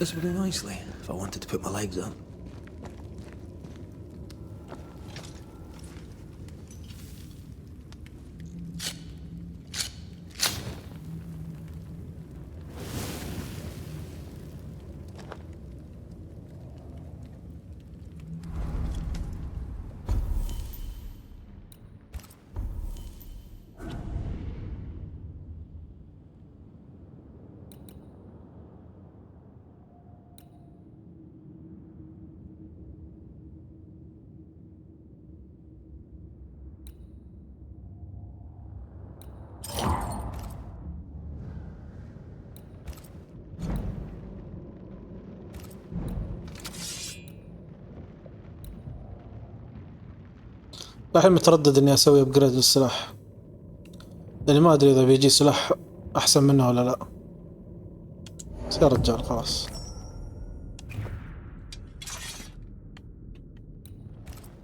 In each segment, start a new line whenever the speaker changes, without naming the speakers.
This would do nicely if I wanted to put my legs up.
الحين متردد اني اسوي ابجريد للسلاح، لاني ما ادري اذا بيجي سلاح احسن منه ولا لا. بس يا رجال خلاص،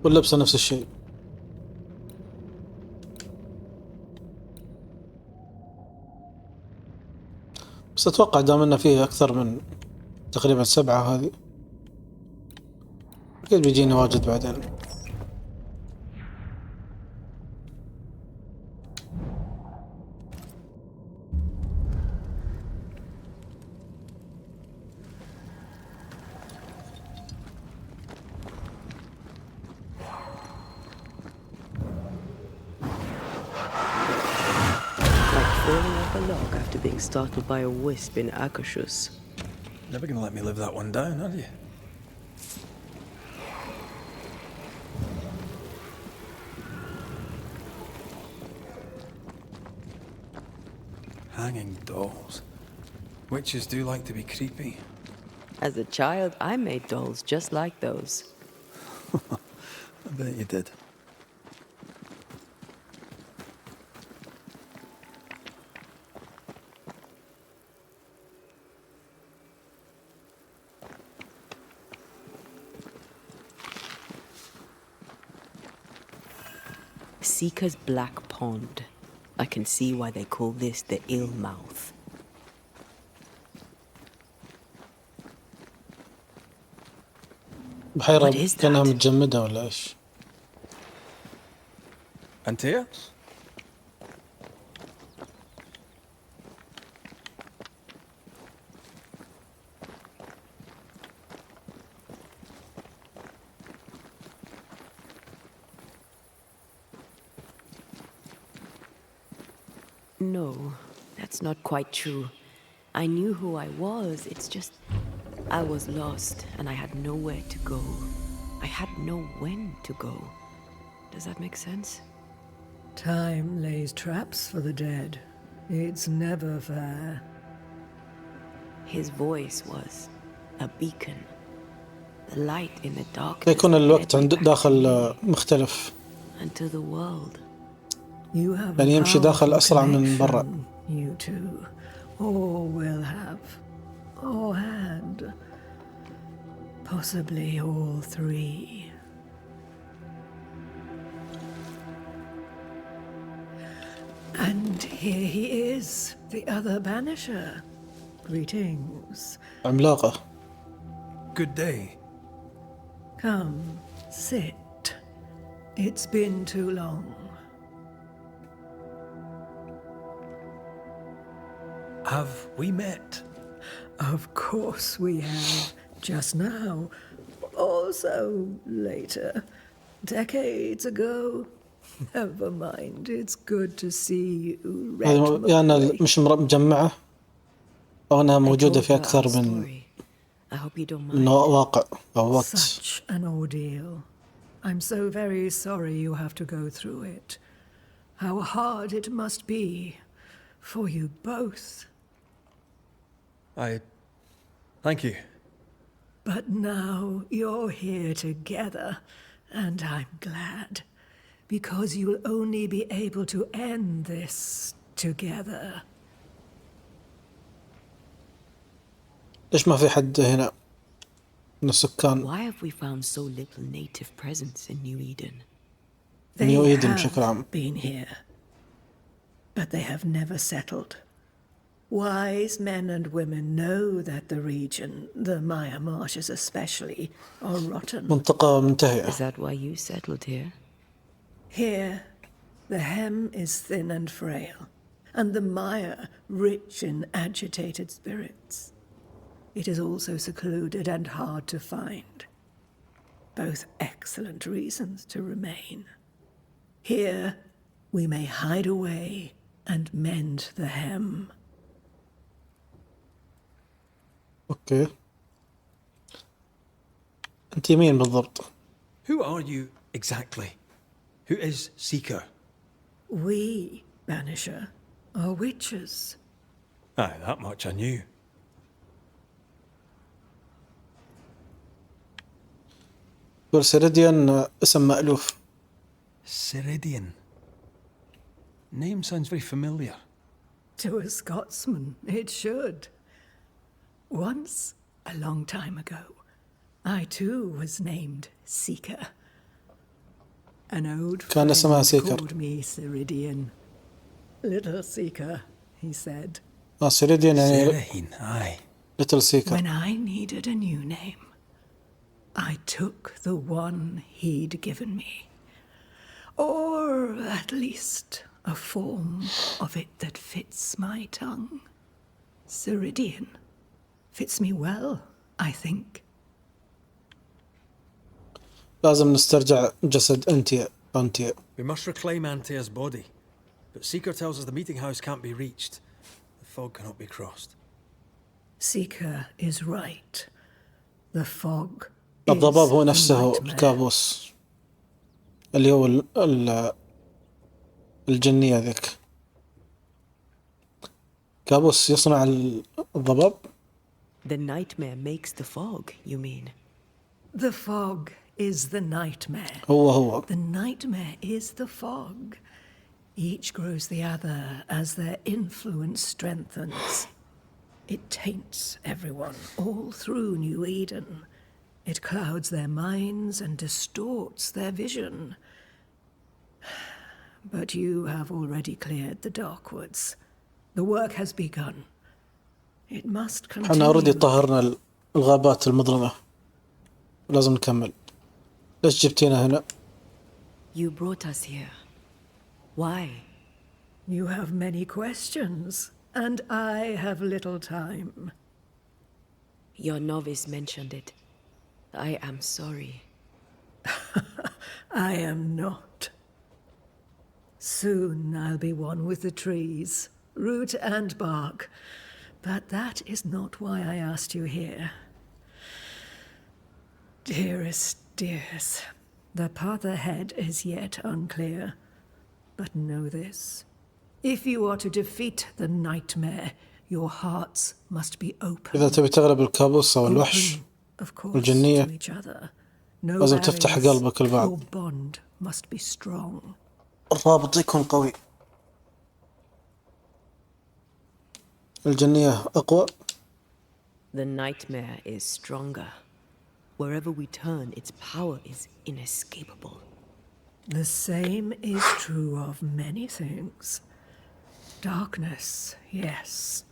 واللبسه نفس الشيء. بس اتوقع دام انه فيه اكثر من تقريبا 7 هذه، اكيد بيجيني واجد بعدين.
Falling off a log after being startled by a wisp in Akashus.
Never gonna let me live that one down, are you? Hanging dolls. Witches do like to be creepy.
As a child, I made dolls just like those.
I bet you did.
Seeker's Black Pond. I can see why they call this the ill mouth.
بحيرة كأنها متجمدة ولا ايش؟
أنتيا؟
No, that's not quite true. I knew who I was, it's just I was lost and I had nowhere to go. I had no when to go. Does that make sense?
Time lays traps for the dead. It's never fair.
His voice was a beacon. The light in the darkness.
يكون الوقت عند داخل مختلف.
Unto the world.
يعني يمشي داخل أسرع من برا.
You two, or will have, or had, possibly all three. And here he is, the other Banisher. Greetings.
عملاقة.
Good day.
Come, sit. It's been too long.
Have we met?
Of course we have. Just now. Also later. Decades ago. Never mind. It's good to see you.
يعني مش مجمعة أو أنها موجودة في أكثر من واقع أو وقت.
Such an ordeal. I'm so very sorry you have to go through it. How hard it must be for you both.
Thank you.
But now you're here together, and I'm glad, because you'll only be able to end this together.
ليش ما في حد هنا من السكان؟
Why have we found so little native presence in New Eden?
They have been here, but they have never settled. Wise men and women know that the region, the Maya marshes especially, are rotten.
منطقة منتهية.
Is that why you settled here?
Here, the hem is thin and frail, and the mire rich in agitated spirits. It is also secluded and hard to find. Both excellent reasons to remain. Here, we may hide away and mend the hem.
اوكي. انت مين بالضبط؟
Who are you exactly? Who is Seeker?
We, Banisher, are witches.
Aye, that much I knew.
سيريديان اسم مألوف.
Ceridian. Name sounds very familiar.
To a Scotsman, it should. Once, a long time ago, I too was named Seeker. An old
كان اسمها
friend
Seeker.
called me Ceridian. Little Seeker, he said.
سيريديان يعني
Serene, aye.
ليتل سيكر.
When I needed a new name, I took the one he'd given me. Or at least a form of it that fits my tongue. Ceridian. Fits me well, I think.
لازم نسترجع جسد أنتيا.
We must reclaim Antea's body. But Seeker tells us the meeting house can't be reached. The fog cannot be crossed.
Seeker is right. The fog
الضباب هو
is the
نفسه
nightmare.
الكابوس اللي هو الجنية ذيك. كابوس يصنع الضباب.
The nightmare makes the fog, you mean?
The fog is the nightmare.
هو
The nightmare is the fog. Each grows the other as their influence strengthens. It taints everyone all through New Eden. It clouds their minds and distorts their vision. But you have already cleared the darkwoods. The work has begun. It must
احنا
continue.
اوريدي طهرنا الغابات المظلمة. لازم نكمل. ليش جبتينا هنا؟
You brought us here. Why?
You have many questions, and I have little time.
Your novice mentioned it. I am sorry.
I am not. Soon I'll be one with the trees, root and bark. But that is not why I asked you here. Dearest dears, the path ahead is yet unclear. But know this. If you are to defeat the nightmare, your hearts must be open.
إذا تبي تغلب الكابوس أو الوحش
Open, of course,
والجنية
to each other. No
لازم تفتح
barriers.
قلبك البعض.
Your bond must be strong.
الرابط يكون قوي. الجنية أقوى.
The nightmare is stronger. Wherever we turn, its power is inescapable.
The same is true of many things. Darkness, yes.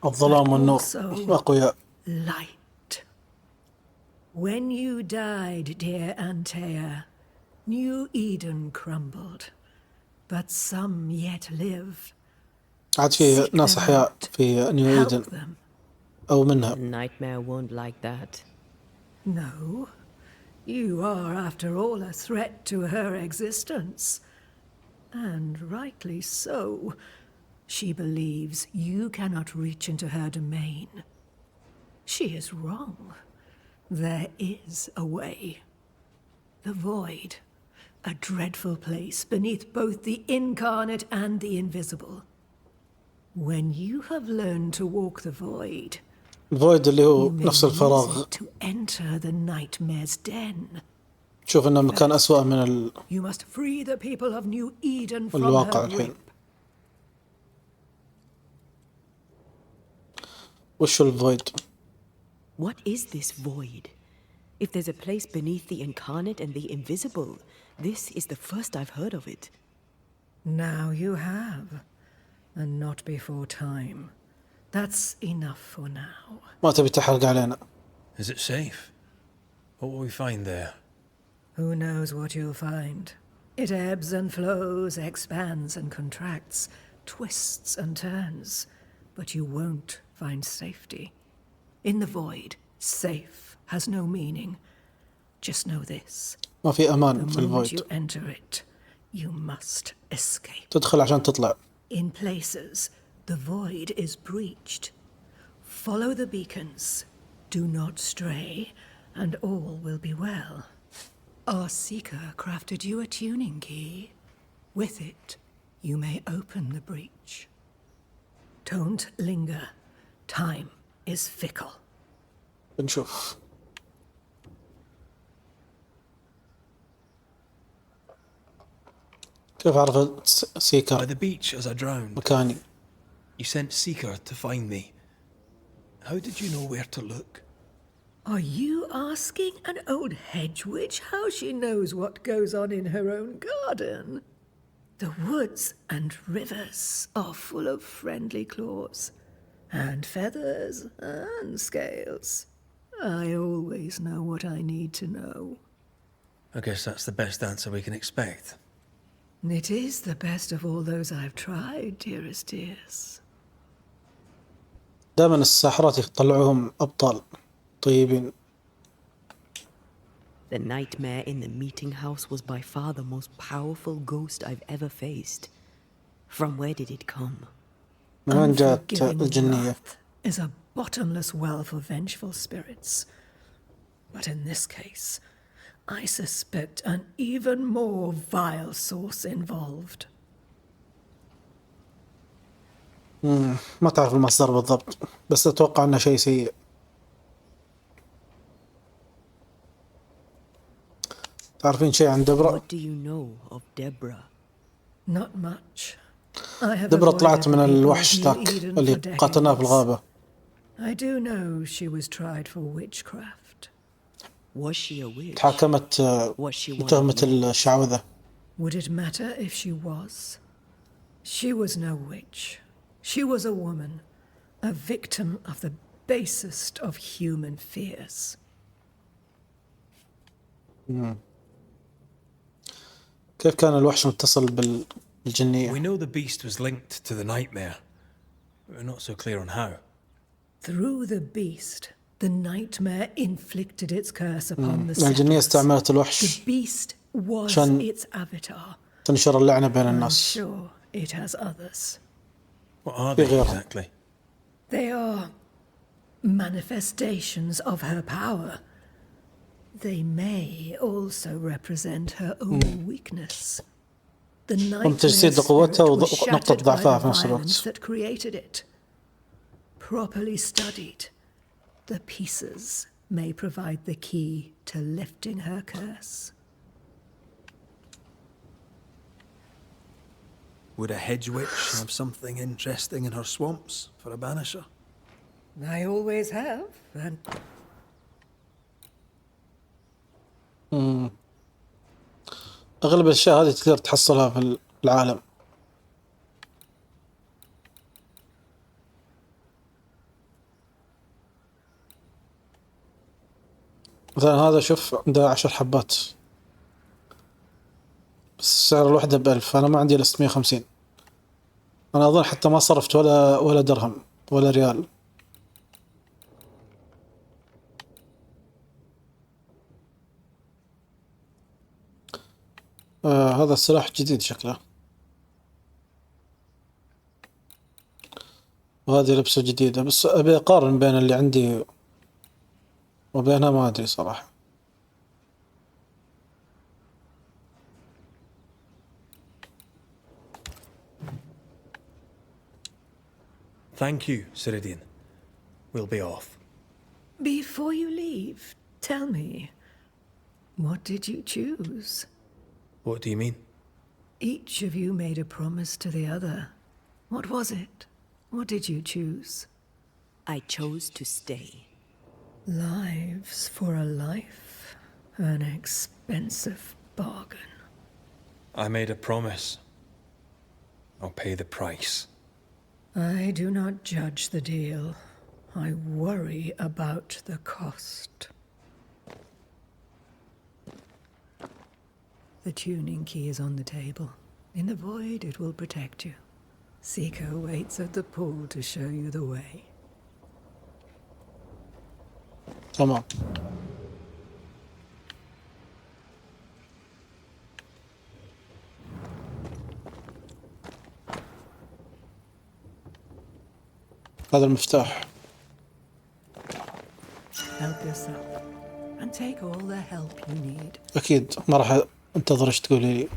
الظلام والنور
Also-
أقوياء.
Light. When you died, dear Antea, New Eden crumbled. But some yet live.
عاد في
Seek
ناس
them
أحياء
out.
في نيو إيدن
Help them.
أو منها.
The nightmare won't like that.
No. You are, after all, a threat to her existence. And rightly so. She believes you cannot reach into her domain. She is wrong. There is a way. The void. A dreadful place beneath both the incarnate and the invisible. When you have learned to walk the void,
الفويد اللي هو
you may
نفس
use
الفراغ.
it to enter the nightmare's den.
شوف إنه مكان أسوأ من
You must free the people of New Eden from
الواقع
her
الحين.
grip.
وش الفويد؟
What is this void? If there's a place beneath the incarnate and the invisible, this is the first I've heard of it.
Now you have, and not before time. That's enough for now.
ما تبي تحرق علينا.
Is it safe? What will we find there?
Who knows what you'll find? It ebbs and flows, expands and contracts, twists and turns. But you won't find safety. In the void, safe has no meaning. Just know this.
ما في أمان
The
في
moment
الفويد.
you enter it, you must escape.
تدخل عشان تطلع.
In places, the void is breached. Follow the beacons. Do not stray, and all will be well. Our seeker crafted you a tuning key. With it, you may open the breach. Don't linger. Time is fickle.
بنشوف. كيف عرفت
By
سيكر
the beach as I drowned.
مكاني؟
You sent Seeker to find me. How did you know where to look?
Are you asking an old hedge witch how she knows what goes on in her own garden? The woods and rivers are full of friendly claws, and feathers and scales. I always know what I need to know.
I guess that's the best answer we can expect.
It is the best of all those I've tried, dearest dears.
دائما الساحرات يطلعوهم أبطال طيبين.
The nightmare in the meeting house was by far the most powerful ghost I've ever faced. From where did it come?
من وين جات
Unforgiving
الجنية؟
wrath is a bottomless well for vengeful spirits. But in this case, I suspect an even more vile source involved.
ما تعرف المصدر بالضبط، بس أتوقع إنه شيء سيء. تعرفين شيء عن دبرة؟
What do you know of Deborah?
Not much. I have
دبرة
avoided
طلعت
the
من
people
الوحش
of New
ذاك
Eden
اللي
for
قاتلناه في
decades.
الغابة.
I do know she was tried for witchcraft.
Was she a witch?
تحاكمت
Was she one of
بتهمة
yours?
الشعوذة.
Would it matter if she was? She was no witch. She was a woman, a victim of the basest of human fears.
كيف كان الوحش متصل بالجنية؟
We know the beast was linked to the nightmare. We're not so clear on how.
Through the beast, the nightmare inflicted its curse upon the
الجنية
settlers.
استعملت
The
الوحش
beast was
عشان
its avatar.
تنشر اللعنة بين
I'm
الناس.
sure it has others.
What are
في
they
غيرها.
exactly?
They are manifestations of her power. They may also represent her own weakness. The nightmare
تجسيد
spirit
قوتها
was
ونقطة
shattered by
ضعفها
the
في نفس
violence
الوقت.
that created it. Properly studied, the pieces may provide the key to lifting her curse.
Would a hedge witch have something interesting in her swamps for a banisher?
I always have, and
أغلب الأشياء هذه تقدر تحصلها في العالم. مثلا هذا شوف عنده 10 حبات، بس سعر الوحدة ب1000. أنا ما عندي إلا 650. أنا أظن حتى ما صرفت ولا درهم ولا ريال. هذا السلاح جديد شكله، وهذه لبسة جديدة، بس أبي أقارن بين اللي عندي وبينها، ما أدري صراحة.
Thank you, Ceridian. We'll be off.
before you leave, tell me, what did you choose?
What do you mean?
Each of you made a promise to the other. What was it? What did you choose?
I chose to stay.
Lives for a life. An expensive bargain.
I made a promise. I'll pay the price.
I do not judge the deal. I worry about the cost. The tuning key is on the table. In the void, it will protect you. Seeker waits at the pool to show you the way.
تمام. هذا المفتاح.
Help yourself and take all the help you need.
أكيد ما راح أنتظر إيش تقولي لي.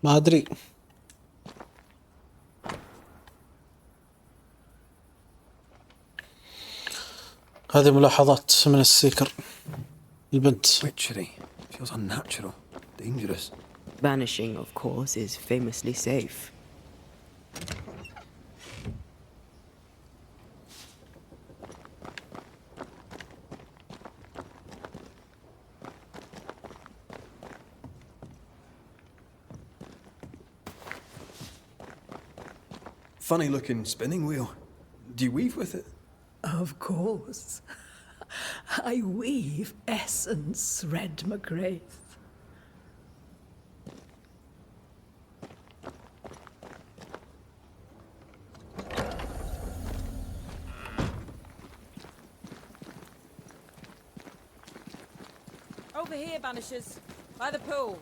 ما أدري. هذه ملاحظات من السيكر. البنت.
Witchery. Feels unnatural. Dangerous.
Banishing, of course, is famously safe.
Funny looking spinning wheel. Do you weave with it?
Of course. I weave essence, Red McGrath.
Over here, Banishers. By the pool.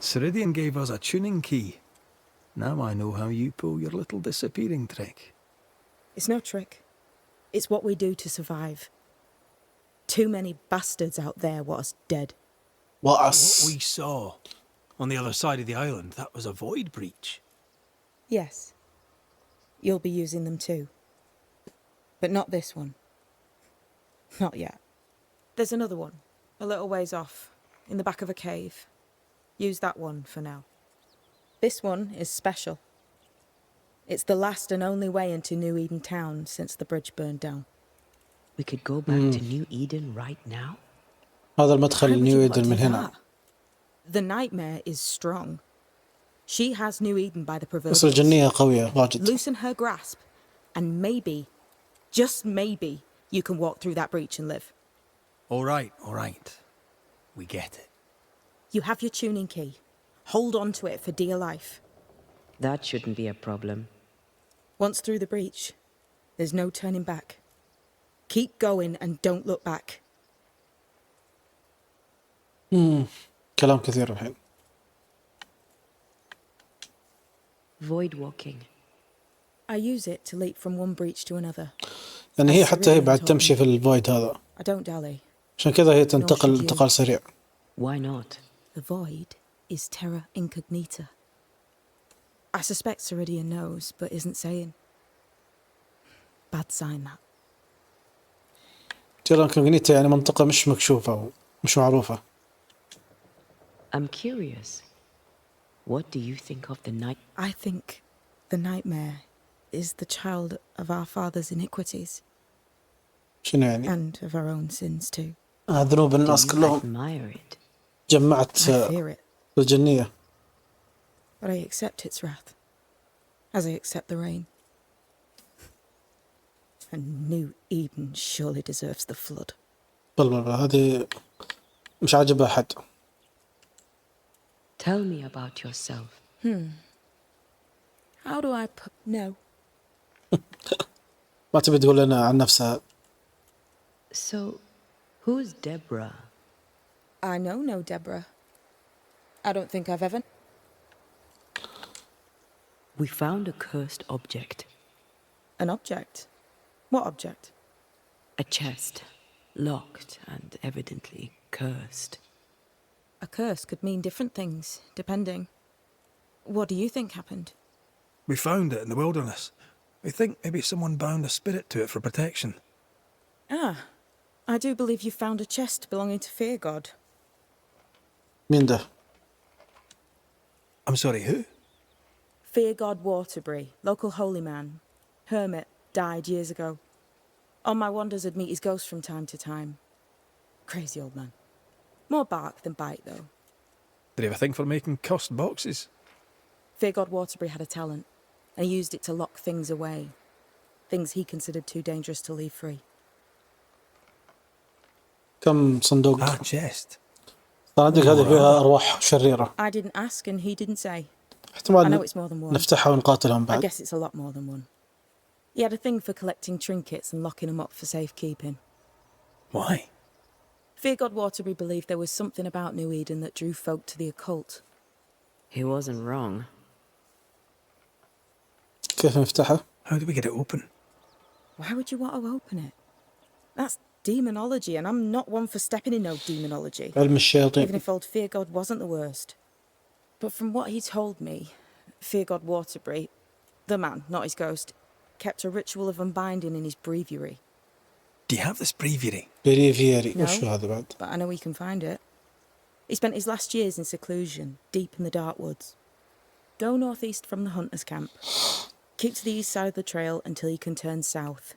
Ceridian gave us a tuning key. Now I know how you pull your little disappearing trick.
It's no trick. It's what we do to survive. Too many bastards out there want us dead.
What
وأس.
we saw on the other side of the island, that was a void breach.
Yes. You'll be using them too. But not this one. Not yet. There's another one, a little ways off, in the back of a cave. Use that one for now. This one is special. It's the last and only way into New Eden Town since the bridge burned down.
We could go back to New Eden right now?
هذا المدخل
Why would
نيو
you want
إيدن
to
من
do
هنا.
that? The nightmare is strong. She has New Eden by the
بس
proverbials.
الجنية قوية واجد.
Loosen her grasp, and maybe, just maybe, you can walk through that breach and live.
All right. We get it.
You have your tuning key. Hold on to it for dear life.
That shouldn't be a problem.
Once through the breach, there's no turning back. Keep going and don't look back.
كلام كثير الحين.
Void walking.
I use it to leap from one breach to another.
يعني هي حتى هي بعد تمشي في الفويد هذا.
I don't dally.
عشان كذا هي تنتقل انتقال سريع.
Why not?
The void is terra incognita. I suspect Ceridian knows, but isn't saying. Bad sign that.
ترى انكوغنيتا يعني منطقة مش مكشوفة ومش معروفة.
I'm curious. What do you think of the night?
I think the nightmare is the child of our father's iniquities.
شنو يعني؟
And of our own sins too.
ذنوب
Do
الناس
you
كلهم
admire it?
جمعت
I fear it,
الجنية.
but I accept its wrath, as I accept the rain. And New Eden surely deserves the flood.
بل هذه مش عاجبها أحد.
Tell me about yourself.
How do I put... No.
ما تبي تقول لنا عن نفسها.
So, who's Deborah?
I know no Deborah. I don't think I've ever...
We found a cursed object.
An object? What object?
A chest. Locked and evidently cursed.
A curse could mean different things, depending. What do you think happened?
We found it in the wilderness. We think maybe someone bound a spirit to it for protection.
Ah, I do believe you found a chest belonging to Fear God.
مين ده؟
I'm sorry, who?
Fear God Waterbury, local holy man. Hermit, died years ago. On my wanders I'd meet his ghost from time to time. Crazy old man. More bark than bite, though.
Did he have a thing for making cussed boxes?
Fear God Waterbury had a talent, and he used it to lock things away. Things he considered too dangerous to leave free.
كم صندوق؟
chest.
صناديق هذه فيها أرواح شريرة.
I didn't ask and he didn't say. I know
احتمال
it's more than one.
نفتحها ونقاتلهم
I
بعد.
guess it's a lot more than one. He had a thing for collecting trinkets and locking them up for safekeeping.
Why?
Fear God Waterbury believed there was something about New Eden that drew folk to the occult.
He wasn't wrong.
كيف نفتحها؟
How do we get it open?
Why would you want to open it? That's demonology, and I'm not one for stepping in no demonology.
علم
Even
الشياطين.
if old Fear God wasn't the worst. But from what he told me, Fear God Waterbury, the man, not his ghost, kept a ritual of unbinding in his breviary.
Do you have this breviary?
بريفيري.
No.
وشو هذا بعد؟
But I know he can find it. He spent his last years in seclusion, deep in the dark woods. Go northeast from the hunter's camp. Keep to the east side of the trail until you can turn south.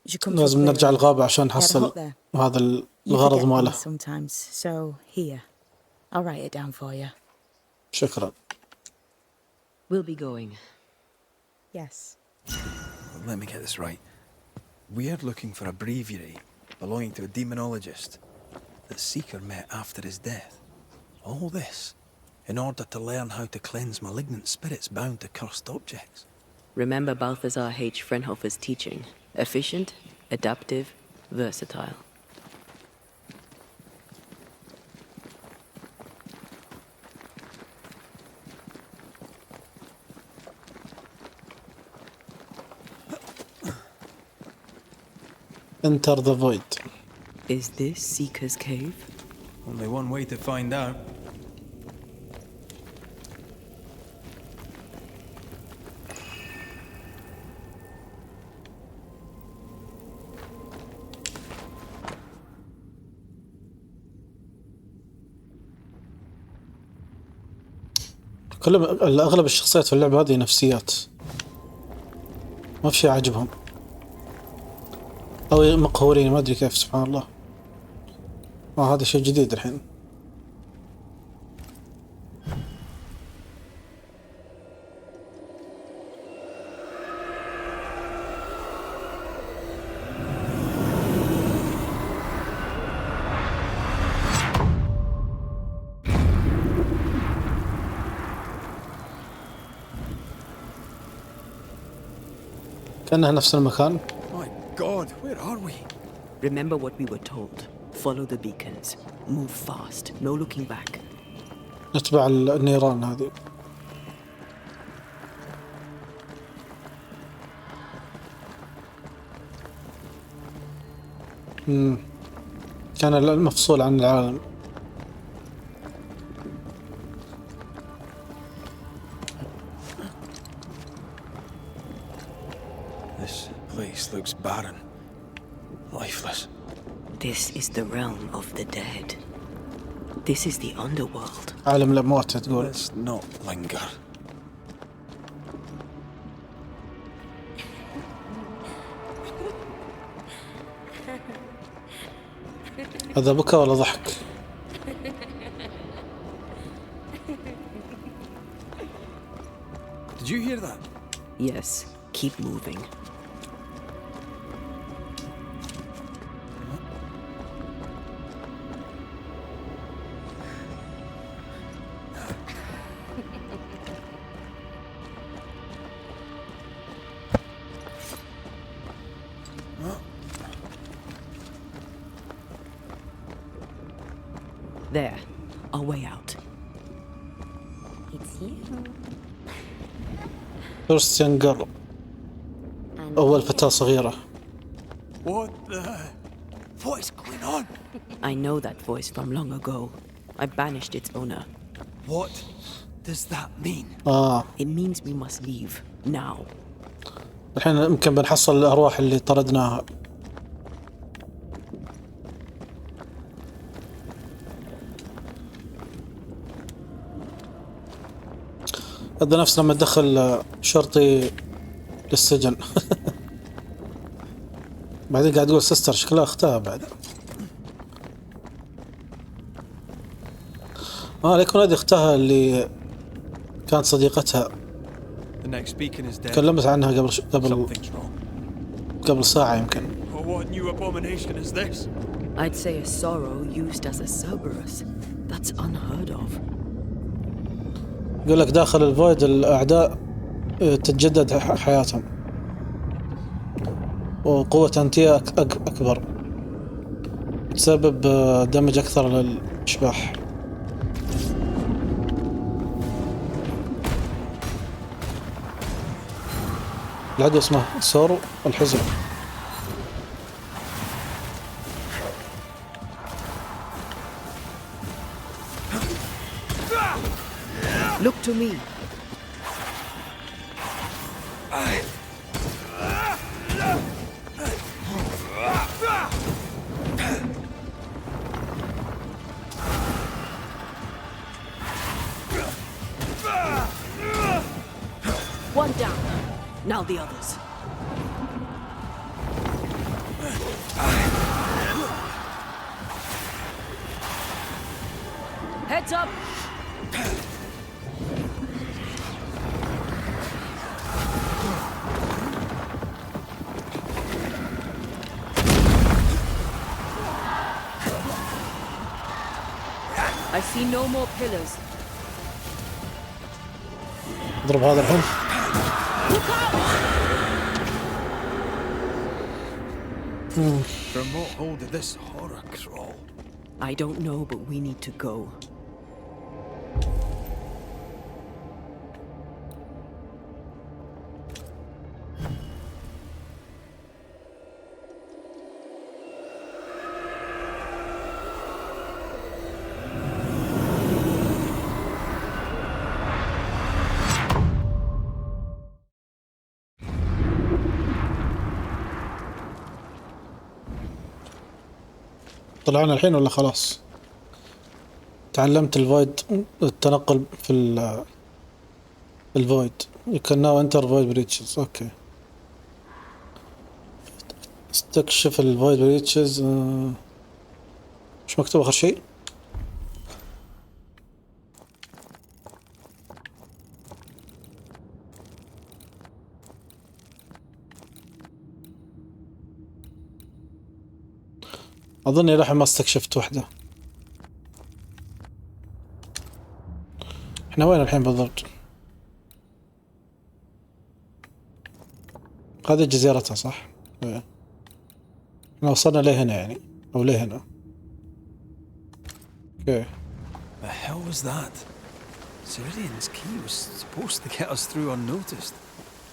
You should come to a
لازم نرجع
clearing.
الغابة عشان
He had a hut
نحصل
there.
هذا
You
الغرض
forget
ماله.
things sometimes, so here. I'll write it down for you.
شكرا.
We'll be going.
Yes.
Let me get this right. We're looking for a breviary belonging to a demonologist that Seeker met after his death. All this in order to learn how to cleanse malignant spirits bound to cursed objects.
Remember Balthazar H. Frenhofer's teaching. Efficient, adaptive, versatile.
Enter the void.
Is this Seeker's cave?
Only one way to find out.
أغلب الشخصيات في اللعبة هذه نفسيات. ما في شيء عاجبهم. أو مقهورين ما أدري كيف سبحان الله. هذا شيء جديد الحين. كأنها نفس المكان.
My God, where are we?
Remember what we were told. Follow the beacons. Move fast. No looking back.
نتبع النيران هذه. كان المفصول عن العالم.
This place looks barren, lifeless.
This is the realm of the dead. This is the underworld.
عالم الأموات تقول.
Let's not linger.
هذا بكى ولا ضحك؟
Did you hear that?
Yes, keep moving. There, our way out.
It's you.
كريستيان جر أول فتاة صغيرة.
What is going on?
I know that voice from long ago. I banished its owner.
What does that mean?
It means we must leave now.
الحين يمكن بنحصل الأرواح اللي طردناها. هذا نفس لما تدخل شرطي للسجن. بعدين قاعد تقول سيستر شكلها اختها بعد. ليكون هذه اختها اللي كانت صديقتها.
The next beacon is dead.
تكلمت عنها
Something's wrong.
قبل ساعة يمكن.
Oh, what new abomination is this?
I'd say a sorrow used as a Cerberus. That's unheard of.
يقول لك داخل الفويد الأعداء تتجدد حياتهم، وقوة أنتيا أكبر، تسبب دمج أكثر للأشباح. العدو اسمه سورو الحزن.
Look to me. One down. Now the others. Heads up. I see no more pillars.
اضرب هذا الحين.
From what hold of this horror crawl?
I don't know, but we need to go.
طلعنا الحين ولا خلاص؟ تعلمت الفويد التنقل في الفويد. You can now enter void breaches. اوكي. استكشف الفويد بريتشز. مش مكتوب اخر شيء؟ أظني لحين ما استكشفت وحدة. احنا وين الحين بالضبط؟ هذه جزيرتها صح؟ احنا وصلنا لهنا يعني أو لهنا. اوكي.
The hell was that? Ceridian's key was supposed to get us through unnoticed.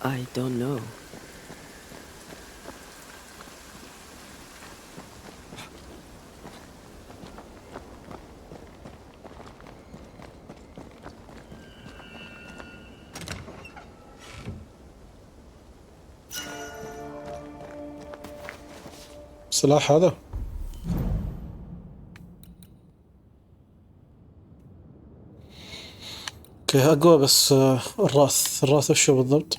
I don't know.
السلاح هذا اوكي اقوى بس الراث وشو بالضبط؟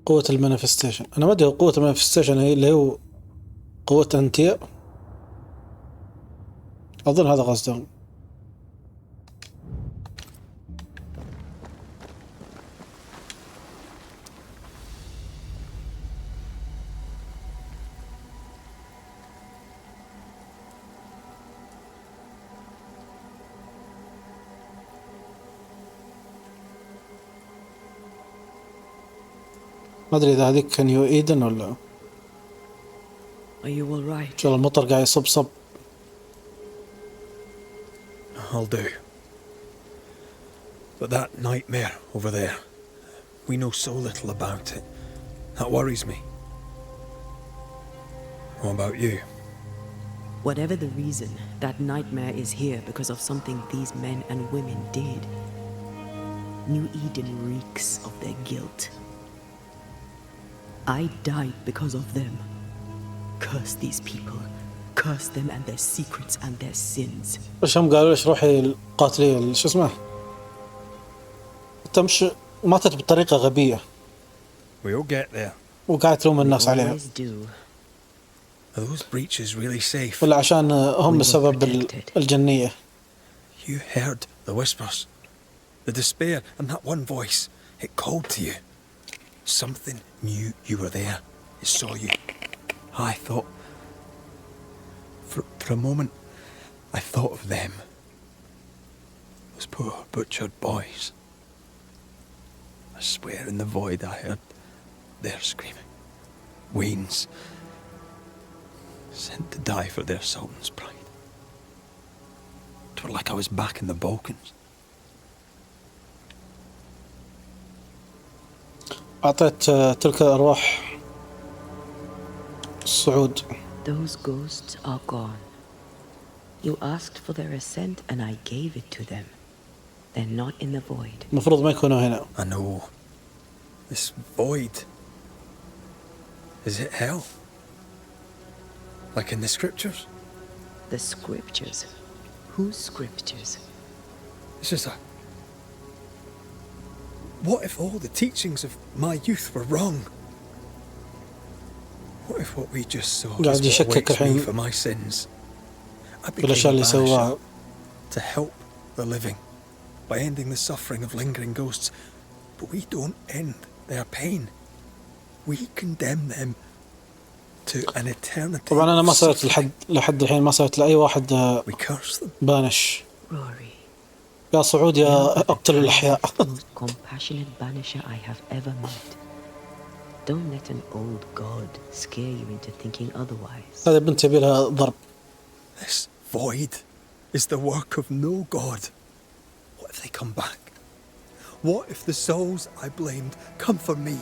قوة المانيفستيشن. انا ما ادري قوة المانيفستيشن هي اللي هو قوة انتيا، اظن هذا قصدهم. ما ادري اذا هذيك كان يو ايدن ولا.
Are you all right?
شو المطر قاعد يصب.
I'll do. But that nightmare over there, we know so little about it. That worries me. What about you?
Whatever the reason, that nightmare is here because of something these men and women did. New Eden reeks of their guilt. I died because of them. Curse these people. Curse them and their secrets and their sins.
ايش هم قالوا؟ ايش روحي القاتلية شو اسمه؟ تمشي ماتت بطريقة غبية.
We'll get there.
وقاعد تلوم الناس عليها.
Always do.
Are those breaches really safe?
ولا عشان هم سبب الجنية.
You heard the whispers, the despair, and that one voice. It called to you. Something knew you were there. It saw you. I thought... For a moment, I thought of them. Those poor butchered boys. I swear in the void I heard their screaming. Weans. Sent to die for their sultan's pride. It was like I was back in the Balkans.
أعطيت تلك الأرواح الصعود.
Those ghosts are gone. You asked for their ascent and I gave it to them. They're not in the void.
المفروض ما يكونوا هنا.
I know. This void. Is it hell? Like in the scriptures?
The scriptures? Whose scriptures?
It's just a... What if all the teachings of my youth were wrong? What if what we just saw is what awaits me for my sins? I became a banisher to help the living by ending the suffering of lingering ghosts. But we don't end their pain. We condemn them to an eternity.
طبعا أنا ما صرت لحد الحين ما صرت لأي واحد
We curse them.
بانش.
Rory.
يا صعود يا أقتل الأحياء.
Most compassionate banisher I have ever met. Don't let an old god scare you into thinking otherwise.
هذا بنت يبي لها ضرب.
This void is the work of no god. What if they come back? What if the souls I blamed come for me?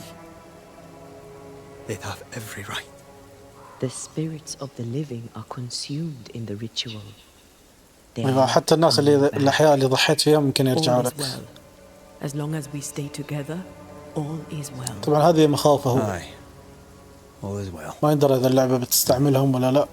They'd have every right.
The spirits of the living are consumed in the ritual.
حتى الناس الأحياء اللي ضحيت فيهم ممكن يرجعوا لك.
As long as we stay together, all is well.
طبعا هذه مخاوفه هو.
Aye, all is well.
ما يدري إذا اللعبة بتستعملهم ولا لا.